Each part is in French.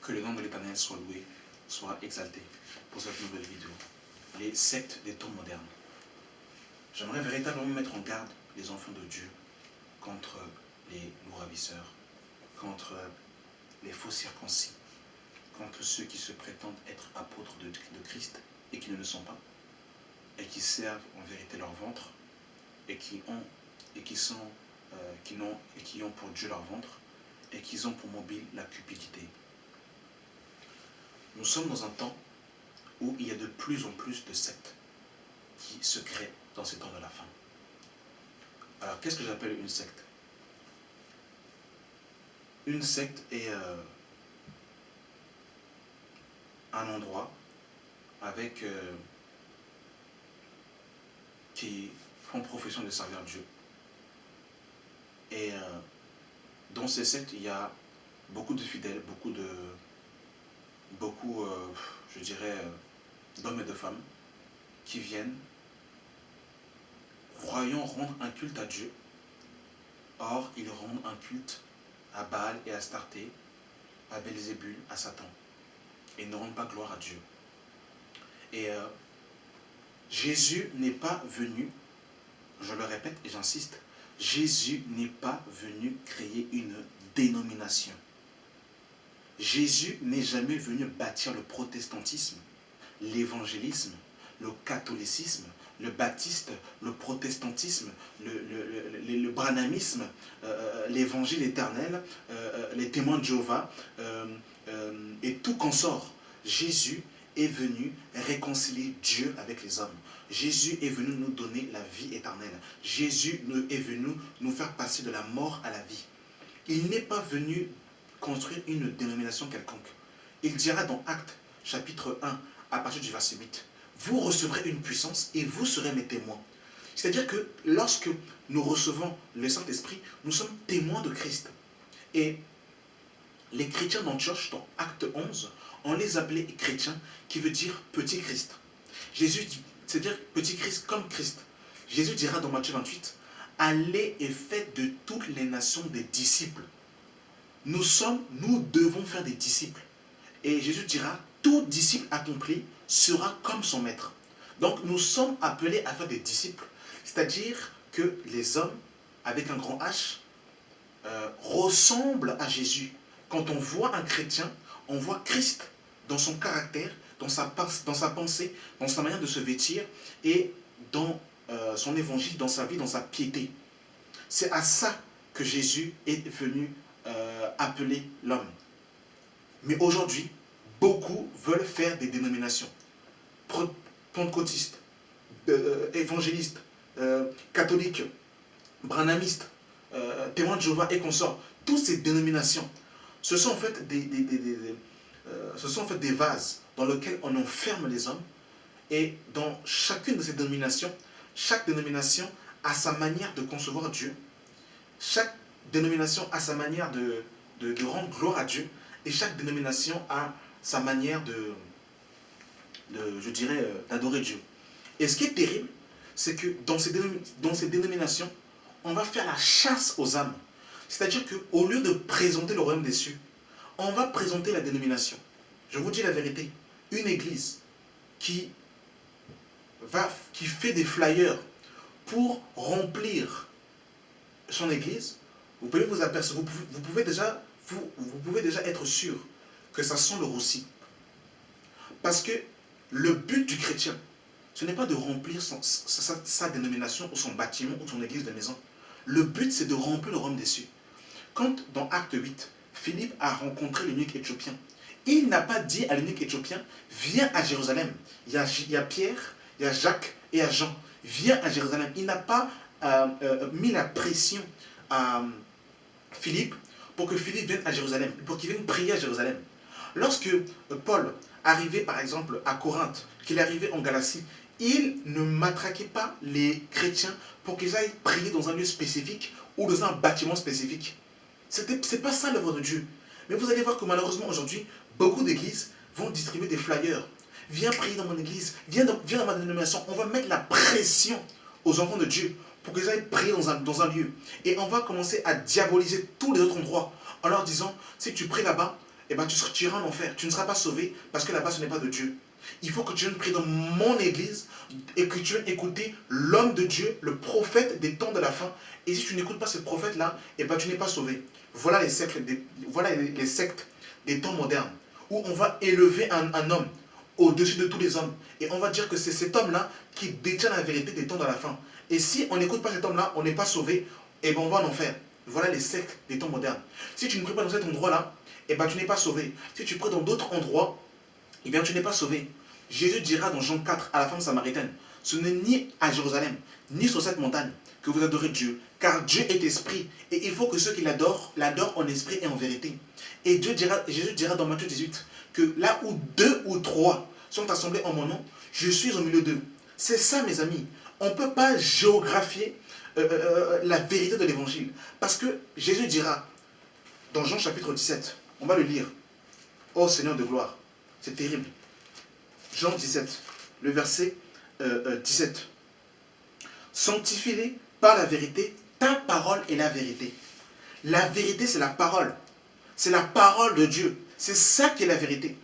Que le nom de l'Éternel soit loué, soit exalté pour cette nouvelle vidéo. Les sectes des temps modernes. J'aimerais véritablement mettre en garde les enfants de Dieu contre les loups ravisseurs, contre les faux circoncis, contre ceux qui se prétendent être apôtres de Christ et qui ne le sont pas, et qui servent en vérité leur ventre, et qui ont pour Dieu leur ventre, et qui ont pour mobile la cupidité. Nous sommes dans un temps où il y a de plus en plus de sectes qui se créent dans ces temps de la fin. Alors, qu'est-ce que j'appelle une secte? Une secte est un endroit avec qui font profession de servir Dieu. Et dans ces sectes, il y a beaucoup de fidèles, je dirais, d'hommes et de femmes qui viennent croyant rendre un culte à Dieu. Or, ils rendent un culte à Baal et à Astarté, à Belzébul, à Satan. Et ne rendent pas gloire à Dieu. Et Jésus n'est pas venu, je le répète et j'insiste, Jésus n'est pas venu créer une dénomination. Jésus n'est jamais venu bâtir le protestantisme, l'évangélisme, le catholicisme, le baptiste, le protestantisme, le branhamisme, l'évangile éternel, les témoins de Jéhovah et tout consort. Jésus est venu réconcilier Dieu avec les hommes. Jésus est venu nous donner la vie éternelle. Jésus est venu nous faire passer de la mort à la vie. Il n'est pas venu construire une dénomination quelconque. Il dira dans Actes chapitre 1 à partir du verset 8, vous recevrez une puissance et vous serez mes témoins. C'est-à-dire que lorsque nous recevons le Saint-Esprit, nous sommes témoins de Christ. Et les chrétiens d'Antioche, dans Acte 11, on les appelait chrétiens, qui veut dire petit Christ. Jésus, c'est-à-dire petit Christ comme Christ. Jésus dira dans Matthieu 28, allez et faites de toutes les nations des disciples. Nous devons faire des disciples. Et Jésus dira, tout disciple accompli sera comme son maître. Donc nous sommes appelés à faire des disciples. C'est-à-dire que les hommes, avec un grand H, ressemblent à Jésus. Quand on voit un chrétien, on voit Christ dans son caractère, dans sa pensée, dans sa manière de se vêtir et dans son évangile, dans sa vie, dans sa piété. C'est à ça que Jésus est venu appeler l'homme. Mais aujourd'hui, beaucoup veulent faire des dénominations. Pentecôtistes, évangélistes, catholiques, branhamistes, témoins de Jéhovah et consorts. Toutes ces dénominations, ce sont en fait des vases dans lesquels on enferme les hommes. Et dans chacune de ces dénominations, chaque dénomination a sa manière de concevoir Dieu. Chaque dénomination a sa manière de rendre gloire à Dieu. Et chaque dénomination a sa manière d'adorer Dieu. Et ce qui est terrible, c'est que dans ces dénominations, on va faire la chasse aux âmes. C'est-à-dire qu'au lieu de présenter le royaume des cieux, on va présenter la dénomination. Je vous dis la vérité, une église qui fait des flyers pour remplir son église, vous pouvez vous apercevoir, vous pouvez déjà être sûr que ça sent le roussi. Parce que le but du chrétien, ce n'est pas de remplir sa dénomination ou son bâtiment ou son église de maison. Le but, c'est de remplir le royaume des cieux. Quand, dans Acte 8, Philippe a rencontré l'eunuque éthiopien, il n'a pas dit à l'eunuque éthiopien, viens à Jérusalem. Il y a Pierre, il y a Jacques et il y a Jean. Viens à Jérusalem. Il n'a pas mis la pression à Philippe pour que Philippe vienne à Jérusalem, pour qu'il vienne prier à Jérusalem. Lorsque Paul arrivait par exemple à Corinthe, qu'il arrivait en Galatie, il ne matraquait pas les chrétiens pour qu'ils aillent prier dans un lieu spécifique ou dans un bâtiment spécifique. C'est pas ça l'œuvre de Dieu. Mais vous allez voir que malheureusement aujourd'hui, beaucoup d'églises vont distribuer des flyers. Viens prier dans mon église, viens dans ma dénomination. On va mettre la pression aux enfants de Dieu pour qu'ils aillent prier dans un lieu. Et on va commencer à diaboliser tous les autres endroits en leur disant, si tu pries là-bas, eh ben, tu iras en enfer. Tu ne seras pas sauvé parce que là-bas, ce n'est pas de Dieu. Il faut que tu viennes prier dans mon église et que tu viennes écouter l'homme de Dieu, le prophète des temps de la fin. Et si tu n'écoutes pas ce prophète-là, eh ben, tu n'es pas sauvé. Voilà les sectes des temps modernes où on va élever un homme au-dessus de tous les hommes. Et on va dire que c'est cet homme-là qui détient la vérité des temps de la fin. Et si on n'écoute pas cet homme-là, on n'est pas sauvé, et ben on va en enfer. Voilà les sectes des temps modernes. Si tu ne pries pas dans cet endroit-là, et ben tu n'es pas sauvé. Si tu pries dans d'autres endroits, et bien tu n'es pas sauvé. Jésus dira dans Jean 4 à la femme samaritaine, ce n'est ni à Jérusalem, ni sur cette montagne que vous adorez Dieu, car Dieu est esprit, et il faut que ceux qui l'adorent en esprit et en vérité. Et Jésus dira dans Matthieu 18, que là où 2 ou 3 sont assemblés en mon nom, je suis au milieu d'eux. C'est ça, mes amis. On ne peut pas géographier la vérité de l'évangile. Parce que Jésus dira, dans Jean chapitre 17, on va le lire, ô Seigneur de gloire, c'est terrible. Jean 17, le verset 17. Sanctifie-les par la vérité, ta parole est la vérité. La vérité, c'est la parole. C'est la parole de Dieu. C'est ça qui est la vérité.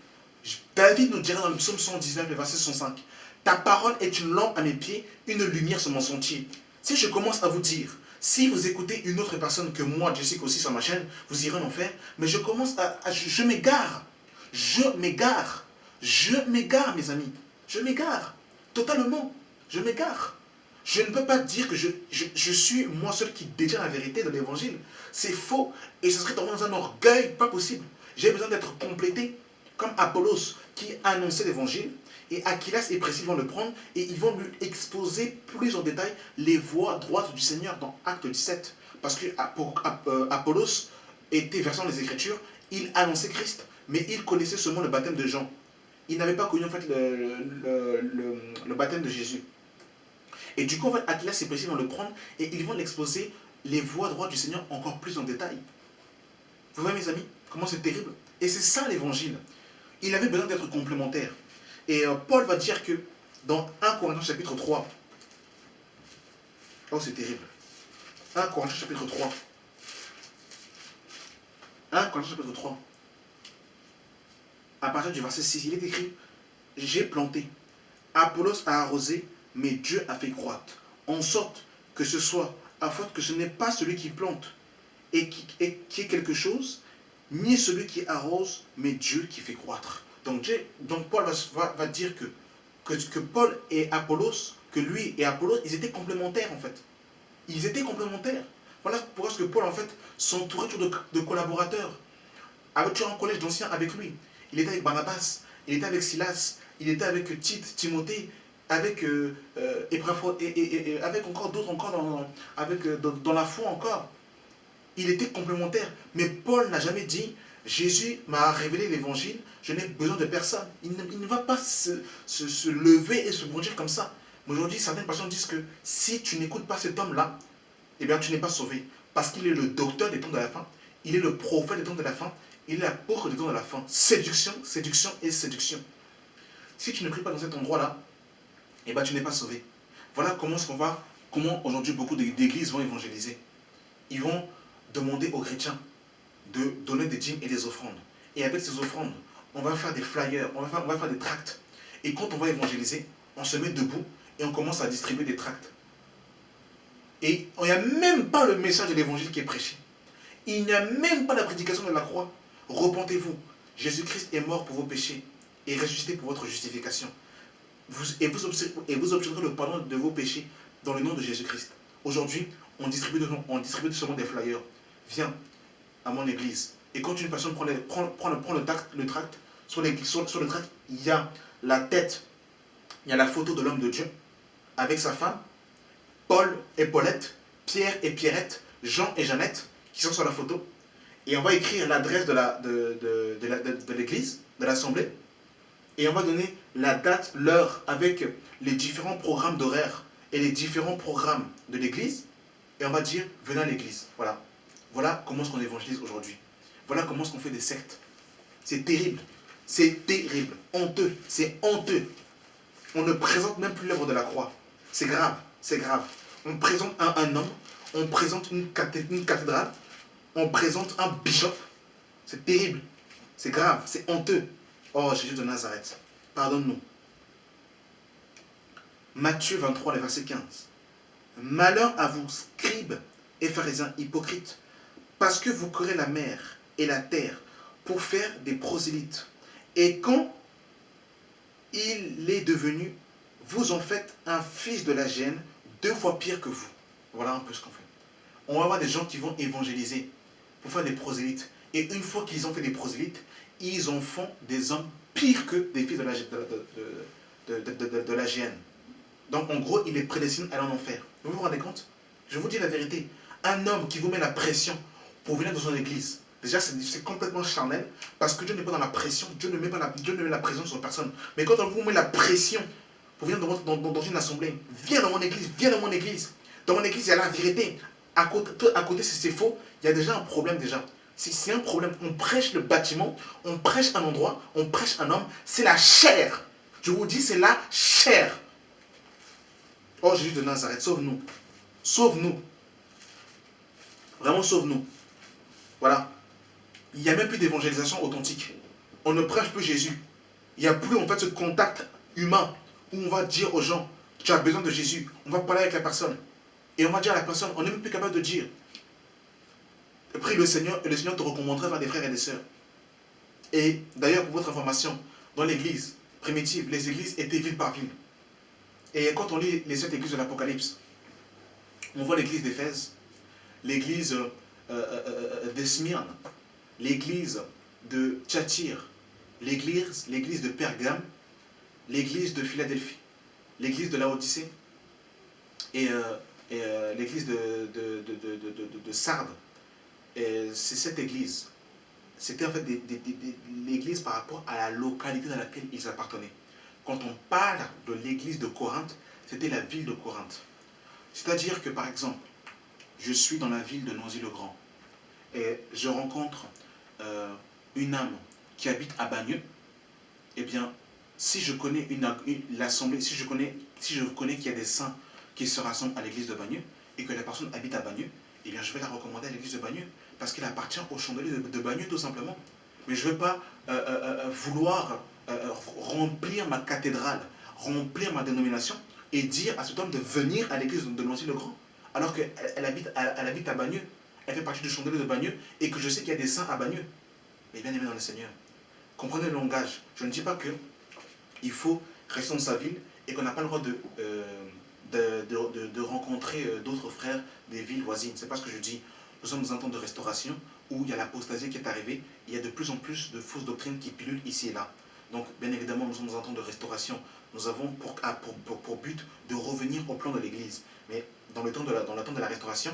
David nous dira dans le psaume 119, le verset 105, ta parole est une lampe à mes pieds, une lumière sur mon sentier. Si je commence à vous dire, si vous écoutez une autre personne que moi, Jessica aussi sur ma chaîne, vous irez en enfer, mais je commence je m'égare. Je m'égare. Je m'égare, mes amis. Je m'égare. Totalement. Je m'égare. Je ne peux pas dire que je suis moi seul qui détient la vérité de l'évangile. C'est faux. Et ce serait tombé dans un orgueil pas possible. J'ai besoin d'être complété comme Apollos qui annonçait l'évangile. Et Aquilas et Priscille vont le prendre et ils vont lui exposer plus en détail les voies droites du Seigneur dans Acte 17. Parce que Apollos était versant les Écritures, il annonçait Christ, mais il connaissait seulement le baptême de Jean. Il n'avait pas connu en fait le baptême de Jésus. Et du coup, en fait, Aquilas et Priscille vont le prendre et ils vont l'exposer les voies droites du Seigneur encore plus en détail. Vous voyez, mes amis, comment c'est terrible? Et c'est ça l'évangile. Il avait besoin d'être complémentaire. Et Paul va dire que dans 1 Corinthiens chapitre 3, oh c'est terrible, 1 Corinthiens chapitre 3, 1 Corinthiens chapitre 3, à partir du verset 6, il est écrit, j'ai planté, Apollos a arrosé, mais Dieu a fait croître, en sorte que ce soit, afin que ce n'est pas celui qui plante et qui est quelque chose, ni celui qui arrose, mais Dieu qui fait croître. Donc Paul va dire que Paul et Apollos, que lui et Apollos, ils étaient complémentaires en fait. Ils étaient complémentaires. Voilà pourquoi que Paul en fait s'entourait toujours de collaborateurs. Tu as un collège d'anciens avec lui. Il était avec Barnabas, il était avec Silas, il était avec Tite, Timothée, avec Épaphrodite, et avec encore d'autres dans la foi encore. Il était complémentaire. Mais Paul n'a jamais dit Jésus m'a révélé l'évangile, je n'ai besoin de personne. Il ne va pas se lever et se brandir comme ça. Mais aujourd'hui, certaines personnes disent que si tu n'écoutes pas cet homme-là, eh bien tu n'es pas sauvé. Parce qu'il est le docteur des temps de la fin, il est le prophète des temps de la fin, il est l'apôtre des temps de la fin. Séduction, séduction et séduction. Si tu ne pries pas dans cet endroit-là, eh bien tu n'es pas sauvé. Voilà comment aujourd'hui beaucoup d'églises vont évangéliser. Ils vont demander aux chrétiens de donner des dîmes et des offrandes. Et avec ces offrandes, on va faire des flyers, on va faire des tracts. Et quand on va évangéliser, on se met debout et on commence à distribuer des tracts. Et il n'y a même pas le message de l'évangile qui est prêché. Il n'y a même pas la prédication de la croix. Repentez-vous. Jésus-Christ est mort pour vos péchés et ressuscité pour votre justification. Vous obtiendrez le pardon de vos péchés dans le nom de Jésus-Christ. Aujourd'hui, on distribue seulement des flyers. Viens à mon église. Et quand une personne prend le tract, sur le tract, il y a la tête, il y a la photo de l'homme de Dieu avec sa femme, Paul et Paulette, Pierre et Pierrette, Jean et Jeannette, qui sont sur la photo. Et on va écrire l'adresse de l'église, de l'assemblée. Et on va donner la date, l'heure, avec les différents programmes d'horaire et les différents programmes de l'église. Et on va dire, venez à l'église. Voilà. Voilà comment est-ce qu'on évangélise aujourd'hui. Voilà comment est-ce qu'on fait des sectes. C'est terrible. C'est terrible. Honteux. C'est honteux. On ne présente même plus l'œuvre de la croix. C'est grave. C'est grave. On présente un homme. On présente une cathédrale. On présente un bishop. C'est terrible. C'est grave, c'est honteux. Oh Jésus de Nazareth, pardonne-nous. Matthieu 23, le verset 15. Malheur à vous, scribes et pharisiens hypocrites, parce que vous courez la mer et la terre pour faire des prosélytes. Et quand il est devenu, vous en faites un fils de la gêne, 2 fois pire que vous. Voilà un peu ce qu'on fait. On va avoir des gens qui vont évangéliser pour faire des prosélytes. Et une fois qu'ils ont fait des prosélytes, ils en font des hommes pires que des fils de la gêne. Donc en gros, il est prédestiné à aller en enfer. Vous vous rendez compte? Je vous dis la vérité. Un homme qui vous met la pression pour venir dans son église, déjà c'est complètement charnel, parce que Dieu n'est pas dans la pression, Dieu ne met la pression sur personne. Mais quand on vous met la pression pour venir dans une assemblée, viens dans mon église, viens dans mon église. Dans mon église, il y a la vérité. À côté si c'est faux, il y a déjà un problème déjà. C'est un problème. On prêche le bâtiment, on prêche un endroit, on prêche un homme, c'est la chair. Je vous dis, c'est la chair. Oh Jésus de Nazareth, sauve-nous. Sauve-nous. Vraiment sauve-nous. Voilà. Il n'y a même plus d'évangélisation authentique. On ne prêche plus Jésus. Il n'y a plus en fait ce contact humain où on va dire aux gens, tu as besoin de Jésus. On va parler avec la personne. Et on va dire à la personne, on n'est même plus capable de dire. Prie le Seigneur et le Seigneur te recommanderait vers des frères et des sœurs. Et d'ailleurs, pour votre information, dans l'église primitive, les églises étaient ville par ville. Et quand on lit les 7 églises de l'Apocalypse, on voit l'église d'Éphèse, l'église de Smyrne, l'église de Thyatire, l'église de Pergame, l'église de Philadelphie, l'église de Laodicée et l'église de Sardes. C'est cette église. C'était en fait l'église par rapport à la localité dans laquelle ils appartenaient. Quand on parle de l'église de Corinthe, c'était la ville de Corinthe. C'est-à-dire que par exemple, je suis dans la ville de Noisy-le-Grand et je rencontre une âme qui habite à Bagneux. Eh bien, si je connais l'assemblée, si je connais qu'il y a des saints qui se rassemblent à l'église de Bagneux et que la personne habite à Bagneux, eh bien, je vais la recommander à l'église de Bagneux parce qu'elle appartient au chandelier de Bagneux tout simplement. Mais je ne veux pas vouloir remplir ma cathédrale, remplir ma dénomination et dire à cet homme de venir à l'église de Noisy-le-Grand alors qu'elle habite à Bagneux, elle fait partie du chandelier de Bagneux et que je sais qu'il y a des saints à Bagneux. Mais bien aimé dans le Seigneur, comprenez le langage. Je ne dis pas qu'il faut rester dans sa ville et qu'on n'a pas le droit de rencontrer d'autres frères des villes voisines. C'est pas ce que je dis. Nous sommes dans un temps de restauration où il y a l'apostasie qui est arrivée. Il y a de plus en plus de fausses doctrines qui pilulent ici et là. Donc, bien évidemment, nous sommes dans un temps de restauration. Nous avons pour but de revenir au plan de l'Église. Mais dans le temps de la restauration,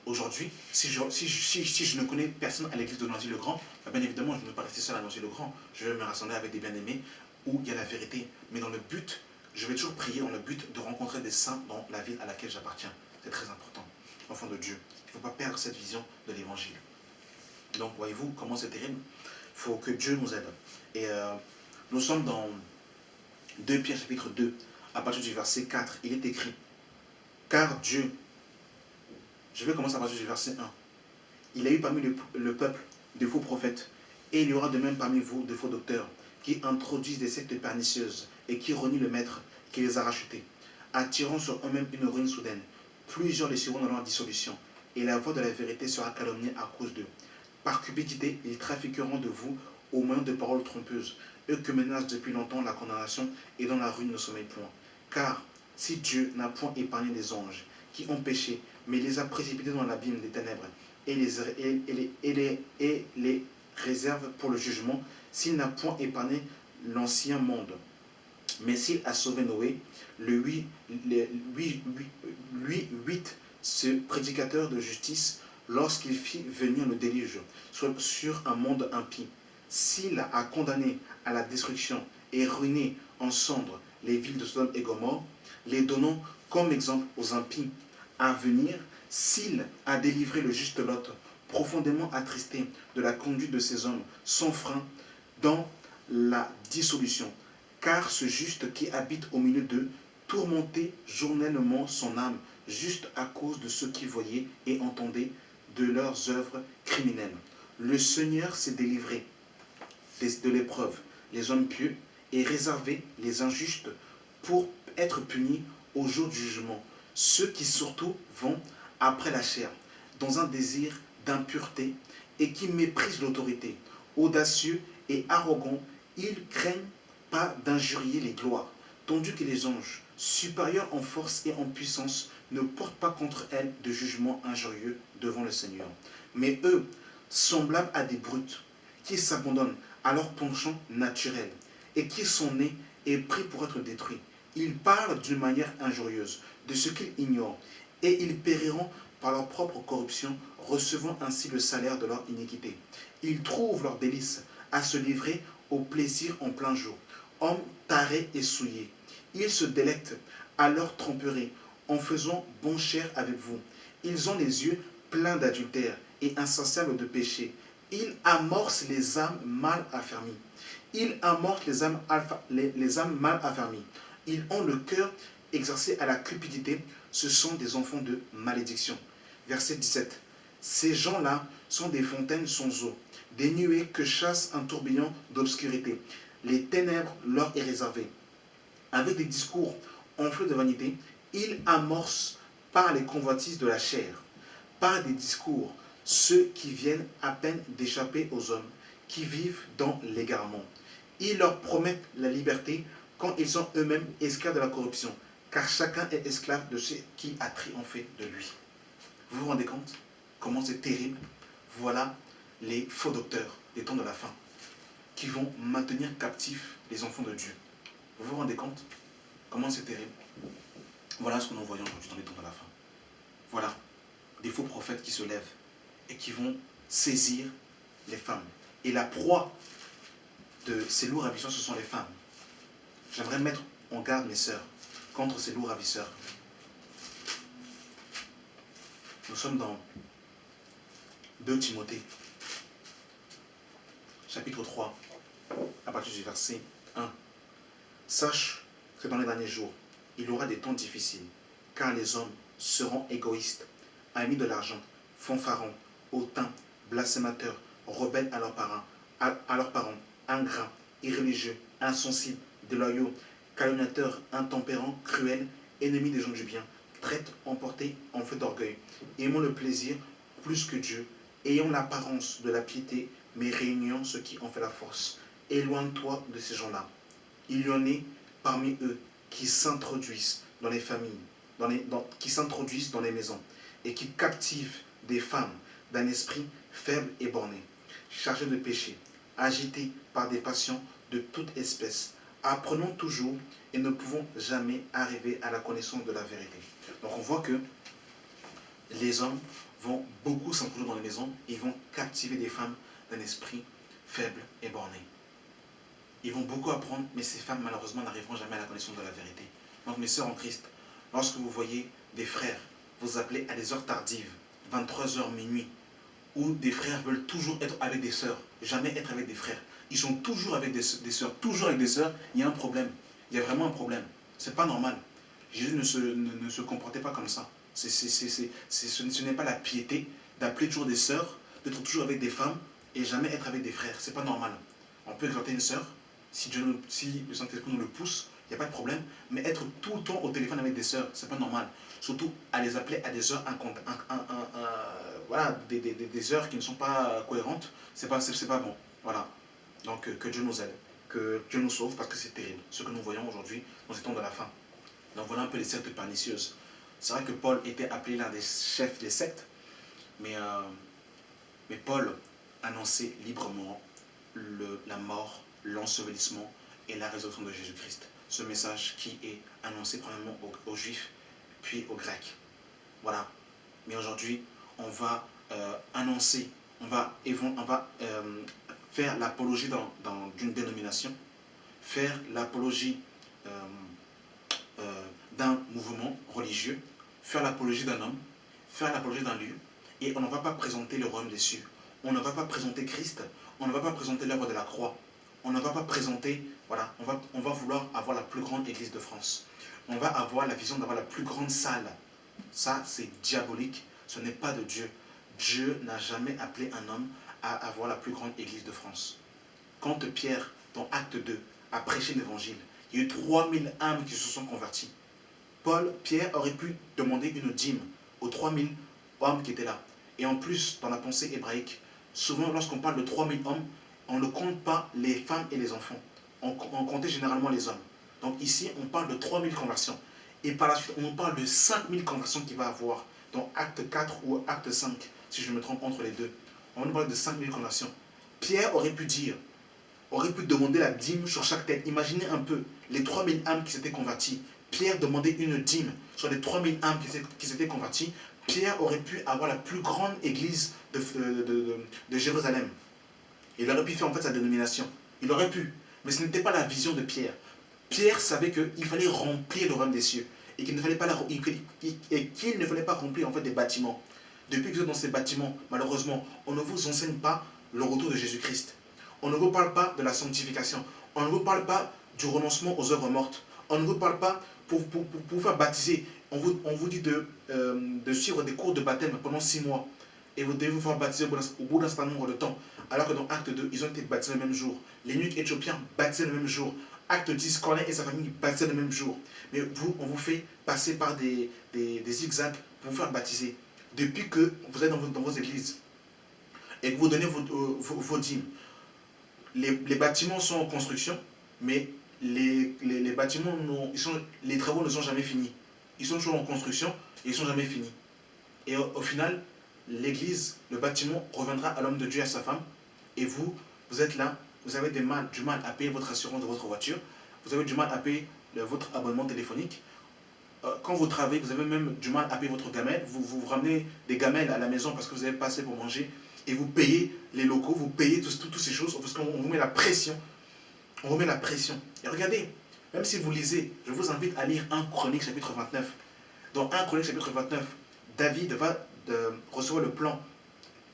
aujourd'hui, si je ne connais personne à l'église de Noisy-le-Grand, bien évidemment, je ne vais pas rester seul à Noisy-le-Grand. Je vais me rassembler avec des bien-aimés où il y a la vérité. Mais dans le but, je vais toujours prier dans le but de rencontrer des saints dans la ville à laquelle j'appartiens. C'est très important, enfant de Dieu. Il ne faut pas perdre cette vision de l'Évangile. Donc, voyez-vous comment c'est terrible. Il faut que Dieu nous aide. Et nous sommes dans 2 Pierre chapitre 2, à partir du verset 4. Il est écrit, car Dieu... Je vais commencer à partir du verset 1. Il a eu parmi le peuple de faux prophètes, et il y aura de même parmi vous de faux docteurs, qui introduisent des sectes pernicieuses et qui renient le Maître qui les a rachetés, attirant sur eux-mêmes une ruine soudaine. Plusieurs les suivront dans leur dissolution, et la voix de la vérité sera calomniée à cause d'eux. Par cupidité, ils trafiqueront de vous au moyen de paroles trompeuses, eux que menace depuis longtemps la condamnation et dont la ruine ne sommeille point. Car si Dieu n'a point épargné les anges qui ont péché, mais les a précipités dans l'abîme des ténèbres et les réserve pour le jugement, s'il n'a point épargné l'ancien monde. Mais s'il a sauvé Noé, lui, ce prédicateur de justice, lorsqu'il fit venir le déluge sur un monde impie, s'il a condamné à la destruction et ruiné en cendres les villes de Sodome et Gomorrhe, les donnant comme exemple aux impies à venir, s'il a délivré le juste Lot, profondément attristé de la conduite de ces hommes, sans frein, dans la dissolution. Car ce juste qui habite au milieu d'eux tourmentait journellement son âme, juste à cause de ceux qui voyaient et entendaient de leurs œuvres criminelles. Le Seigneur s'est délivré de l'épreuve les hommes pieux et réserver les injustes pour être punis au jour du jugement. Ceux qui surtout vont après la chair, dans un désir d'impureté et qui méprisent l'autorité. Audacieux et arrogants, ils craignent pas d'injurier les gloires, tandis que les anges, supérieurs en force et en puissance, ne portent pas contre elles de jugement injurieux devant le Seigneur. Mais eux, semblables à des brutes, qui s'abandonnent à leur penchant naturel et qui sont nés et pris pour être détruits. Ils parlent d'une manière injurieuse de ce qu'ils ignorent et ils périront par leur propre corruption, recevant ainsi le salaire de leur iniquité. Ils trouvent leur délice à se livrer au plaisir en plein jour. Hommes tarés et souillés, ils se délectent à leur tromperie en faisant bon chère avec vous. Ils ont les yeux pleins d'adultère et insatiables de péché. Ils amorcent les âmes mal affermies. Ils amorcent les âmes mal affermies. Ils ont le cœur exercé à la cupidité. Ce sont des enfants de malédiction. Verset 17. Ces gens-là sont des fontaines sans eau, des nuées que chasse un tourbillon d'obscurité. Les ténèbres leur est réservé. Avec des discours enflés de vanité, ils amorcent par les convoitises de la chair, par des discours, ceux qui viennent à peine d'échapper aux hommes, qui vivent dans l'égarement. Ils leur promettent la liberté quand ils sont eux-mêmes esclaves de la corruption, car chacun est esclave de ce qui a triomphé de lui. Vous vous rendez compte comment c'est terrible? Voilà les faux docteurs des temps de la fin, qui vont maintenir captifs les enfants de Dieu. Vous vous rendez compte comment c'est terrible? Voilà ce que nous voyons aujourd'hui dans les temps de la fin. Voilà des faux prophètes qui se lèvent et qui vont saisir les femmes. Et la proie de ces loups ravisseurs, ce sont les femmes. J'aimerais mettre en garde mes sœurs contre ces loups ravisseurs. Nous sommes dans 2 Timothée, chapitre 3, à partir du verset 1. Sache que dans les derniers jours, il y aura des temps difficiles, car les hommes seront égoïstes, amis de l'argent, fanfarons, hautains, blasphémateurs, rebelles à leurs parents, ingrats, irréligieux, insensibles, déloyaux, calomniateurs, intempérants, cruels, ennemis des gens du bien, traîtres, emportés en feu d'orgueil, aimant le plaisir plus que Dieu, ayant l'apparence de la piété, mais réuniant ce qui en fait la force. Éloigne-toi de ces gens-là. Il y en a parmi eux qui s'introduisent dans les familles, qui s'introduisent dans les maisons et qui captivent des femmes d'un esprit faible et borné, chargés de péché, agités par des passions de toute espèce. Apprenons toujours et ne pouvons jamais arriver à la connaissance de la vérité. Donc on voit que les hommes vont beaucoup s'introduire dans les maisons et vont captiver des femmes d'un esprit faible et borné. Ils vont beaucoup apprendre, mais ces femmes, malheureusement, n'arriveront jamais à la connaissance de la vérité. Donc, mes sœurs en Christ, lorsque vous voyez des frères vous appeler à des heures tardives, 23h, minuit, où des frères veulent toujours être avec des sœurs, jamais être avec des frères. Ils sont toujours avec des sœurs, toujours avec des sœurs, il y a un problème. Il y a vraiment un problème. C'est pas normal. Jésus ne se comportait pas comme ça. Ce n'est pas la piété d'appeler toujours des sœurs, d'être toujours avec des femmes et jamais être avec des frères. C'est pas normal. On peut exhorter une sœur, si le Saint-Esprit nous le pousse, il n'y a pas de problème, mais être tout le temps au téléphone avec des sœurs, c'est pas normal. Surtout à les appeler à des heures voilà, des heures qui ne sont pas cohérentes, c'est pas bon. Voilà. Donc que Dieu nous aide, que Dieu nous sauve, parce que c'est terrible, ce que nous voyons aujourd'hui dans ces temps de la fin. Donc voilà un peu les sectes pernicieuses. C'est vrai que Paul était appelé l'un des chefs des sectes, mais Paul annonçait librement la mort, l'ensevelissement et la résurrection de Jésus-Christ. Ce message qui est annoncé premièrement aux Juifs, puis aux Grecs. Voilà. Mais aujourd'hui, on va annoncer, on va faire l'apologie d'une dénomination, faire l'apologie d'un mouvement religieux, faire l'apologie d'un homme, faire l'apologie d'un lieu, et on ne va pas présenter le royaume des cieux. On ne va pas présenter Christ, on ne va pas présenter l'œuvre de la croix. On ne va pas présenter, voilà, on va vouloir avoir la plus grande église de France. On va avoir la vision d'avoir la plus grande salle. Ça, c'est diabolique, ce n'est pas de Dieu. Dieu n'a jamais appelé un homme à avoir la plus grande église de France. quand Pierre, dans Acte 2, a prêché l'évangile, il y a eu 3000 âmes qui se sont converties. Pierre aurait pu demander une dîme aux 3000 hommes qui étaient là. Et en plus, dans la pensée hébraïque, souvent lorsqu'on parle de 3000 hommes, on ne compte pas les femmes et les enfants. On comptait généralement les hommes. Donc ici, on parle de 3000 conversions. Et par la suite, on parle de 5000 conversions qu'il va avoir dans Acte 4 ou Acte 5, si je me trompe entre les deux. On parle de 5000 conversions. Pierre aurait pu demander la dîme sur chaque tête. Imaginez un peu les 3000 âmes qui s'étaient converties. Pierre demandait une dîme sur les 3000 âmes qui s'étaient converties. Pierre aurait pu avoir la plus grande église de Jérusalem. Il aurait pu faire en fait sa dénomination. Il aurait pu. Mais ce n'était pas la vision de Pierre. Pierre savait qu'il fallait remplir le royaume des cieux. Et qu'il ne fallait pas, remplir en fait des bâtiments. Depuis que vous êtes dans ces bâtiments, malheureusement, on ne vous enseigne pas le retour de Jésus-Christ. On ne vous parle pas de la sanctification. On ne vous parle pas du renoncement aux œuvres mortes. On ne vous parle pas pour faire baptiser. On vous dit de suivre des cours de baptême pendant 6 mois. Et vous devez vous faire baptiser au bout d'un certain nombre de temps. Alors que dans Acte 2, ils ont été baptisés le même jour. L'énuque éthiopien baptisé le même jour. Acte 10, Corneille et sa famille baptisés le même jour. Mais vous, on vous fait passer par des zigzags pour vous faire baptiser. Depuis que vous êtes dans vos églises et que vous donnez vos dîmes, les bâtiments sont en construction, mais les bâtiments, les travaux ne sont jamais finis. Ils sont toujours en construction et ils ne sont jamais finis. Et au final, l'église, le bâtiment reviendra à l'homme de Dieu et à sa femme. Et vous êtes là, vous avez du mal à payer votre assurance de votre voiture. Vous avez du mal à payer votre abonnement téléphonique. Quand vous travaillez, vous avez même du mal à payer votre gamelle. Vous ramenez des gamelles à la maison parce que vous n'avez pas assez pour manger. Et vous payez les locaux, vous payez toutes ces choses parce qu'on vous met la pression. On vous met la pression. Et regardez, même si vous lisez, je vous invite à lire 1 Chronique chapitre 29. Dans 1 Chronique chapitre 29, David va recevoir le plan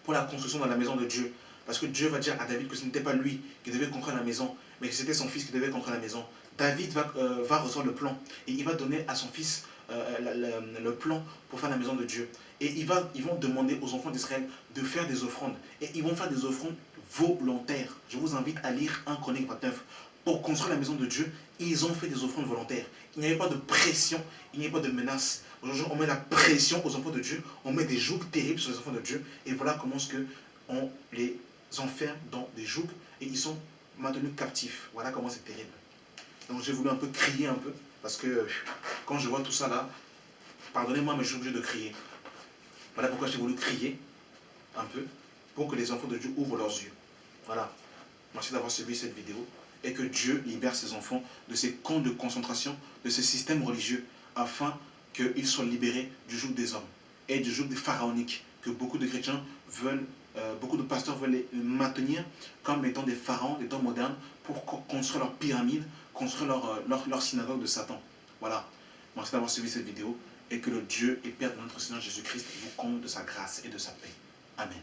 pour la construction de la maison de Dieu. Parce que Dieu va dire à David que ce n'était pas lui qui devait construire la maison, mais que c'était son fils qui devait construire la maison. David va recevoir le plan et il va donner à son fils le plan pour faire la maison de Dieu. Et ils vont demander aux enfants d'Israël de faire des offrandes. Et ils vont faire des offrandes volontaires. Je vous invite à lire 1 Chronique 29. Pour construire la maison de Dieu, ils ont fait des offrandes volontaires. Il n'y avait pas de pression, il n'y avait pas de menace. Aujourd'hui, on met la pression aux enfants de Dieu, on met des jougs terribles sur les enfants de Dieu, et voilà comment on les enferme dans des jougs, et ils sont maintenus captifs. Voilà comment c'est terrible. Donc j'ai voulu un peu crier un peu, parce que quand je vois tout ça là, pardonnez-moi, mais je suis obligé de crier. Voilà pourquoi j'ai voulu crier un peu, pour que les enfants de Dieu ouvrent leurs yeux. Voilà. Merci d'avoir suivi cette vidéo. Et que Dieu libère ses enfants de ces camps de concentration, de ces systèmes religieux, afin qu'ils soient libérés du joug des hommes et du joug des pharaoniques, que beaucoup de chrétiens veulent, beaucoup de pasteurs veulent les maintenir comme étant des pharaons, des temps modernes, pour construire leur pyramide, construire leur synagogue de Satan. Voilà. Merci d'avoir suivi cette vidéo et que le Dieu et Père de notre Seigneur Jésus-Christ vous comble de sa grâce et de sa paix. Amen.